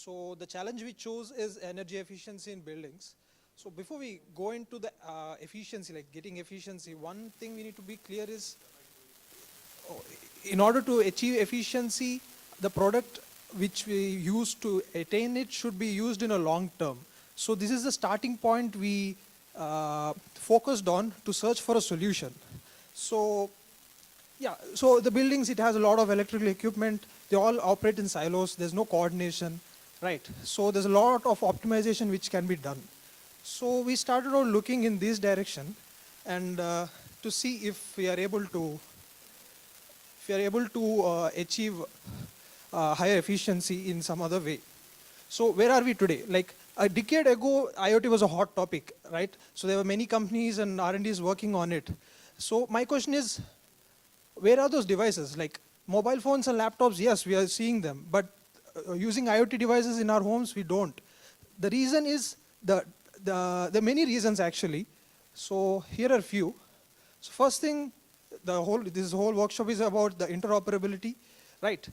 So the challenge we chose is energy efficiency in buildings. So before we go into the efficiency, like getting efficiency, one thing we need to be clear is, in order to achieve efficiency, the product which we use to attain it should be used in a long term. So this is the starting point we focused on to search for a solution. So yeah, so the buildings, it has a lot of electrical equipment. They all operate in silos. There's no coordination, right? So there's a lot of optimization which can be done. So we started out looking in this direction and to see if we are able to achieve higher efficiency in some other way. So where are we today? Like a decade ago, IoT was a hot topic, right? So there were many companies and R&Ds working on it. So my question is, where are those devices? Like mobile phones and laptops, yes, we are seeing them, but using IoT devices in our homes, we don't. The reason is, the many reasons actually. So here are a few. So first thing, this whole workshop is about the interoperability, right?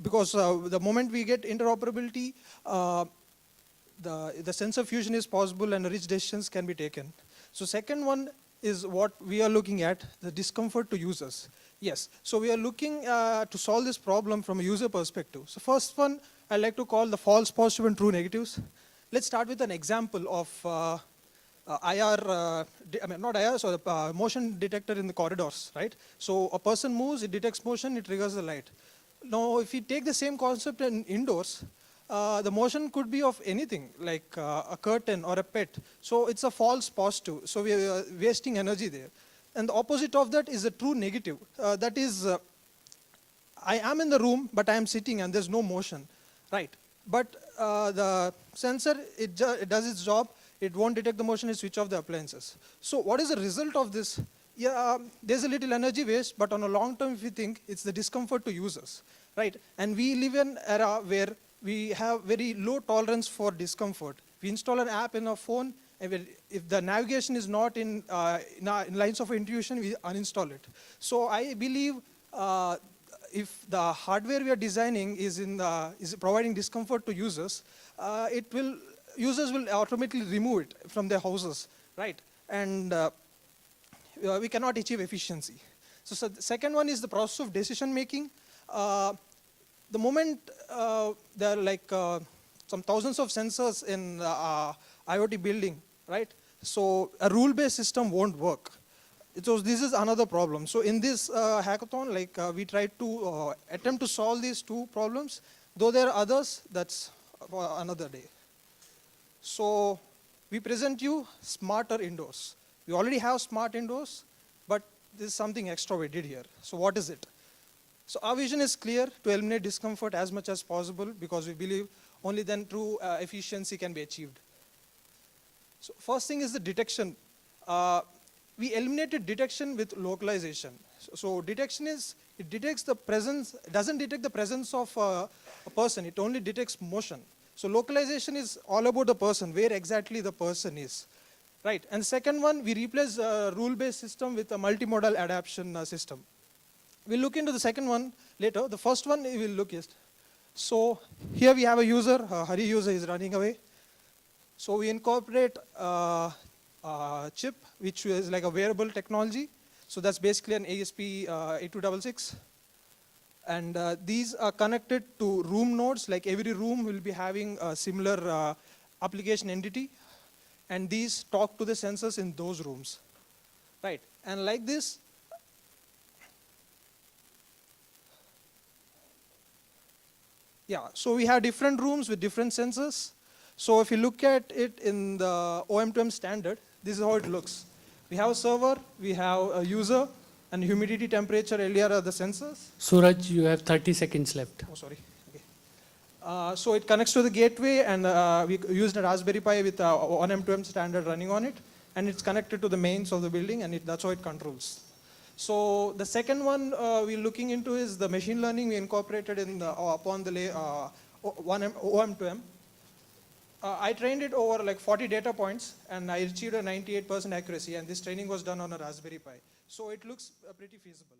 Because the moment we get interoperability, the sensor fusion is possible and rich decisions can be taken. So second one is what we are looking at, the discomfort to users. Yes, so we are looking to solve this problem from a user perspective. So first one, I like to call the false positive and true negatives. Let's start with an example of motion detector in the corridors, right? So a person moves, it detects motion, it triggers the light. Now, if we take the same concept in indoors, the motion could be of anything, like a curtain or a pet. So it's a false positive. So we are wasting energy there. And the opposite of that is a true negative. That is, I am in the room, but I am sitting and there's no motion, right? But the sensor, it does its job. It won't detect the motion, it switch off the appliances. So what is the result of this? Yeah, there's a little energy waste, but on a long term, if you think, it's the discomfort to users, right? And we live in an era where we have very low tolerance for discomfort. We install an app in our phone, and if the navigation is not in lines of intuition, we uninstall it. So I believe if the hardware we are designing is providing discomfort to users, users will automatically remove it from their houses, right? And we cannot achieve efficiency. So the second one is the process of decision making. The moment there are like some thousands of sensors in IoT building, right? So a rule-based system won't work. So this is another problem. So in this hackathon, like we tried to attempt to solve these two problems. Though there are others, that's for another day. So we present you smarter indoors. We already have smart indoors, but this is something extra we did here. So what is it? So our vision is clear: to eliminate discomfort as much as possible, because we believe only then true efficiency can be achieved. So first thing is the detection. We eliminated detection with localization. So detection is, it detects the presence, doesn't detect the presence of a person, it only detects motion. So localization is all about the person, where exactly the person is, right? And second one, we replace a rule-based system with a multimodal adaptation system. We'll look into the second one later. The first one we will look at. So here we have a user, Hari user is running away. So we incorporate a chip, which is like a wearable technology. So that's basically an ASP8266. And these are connected to room nodes, like every room will be having a similar application entity. And these talk to the sensors in those rooms, right? And like this, yeah, so we have different rooms with different sensors. So if you look at it in the OM2M standard, this is how it looks. We have a server, we have a user, and humidity, temperature, LDR are the sensors. Suraj, you have 30 seconds left. Oh, sorry. Okay. So it connects to the gateway, and we used a Raspberry Pi with one M2M standard running on it, and it's connected to the mains of the building, and that's how it controls. So the second one we're looking into is the machine learning we incorporated in upon the OM2M. I trained it over like 40 data points, and I achieved a 98% accuracy, and this training was done on a Raspberry Pi. So it looks pretty feasible.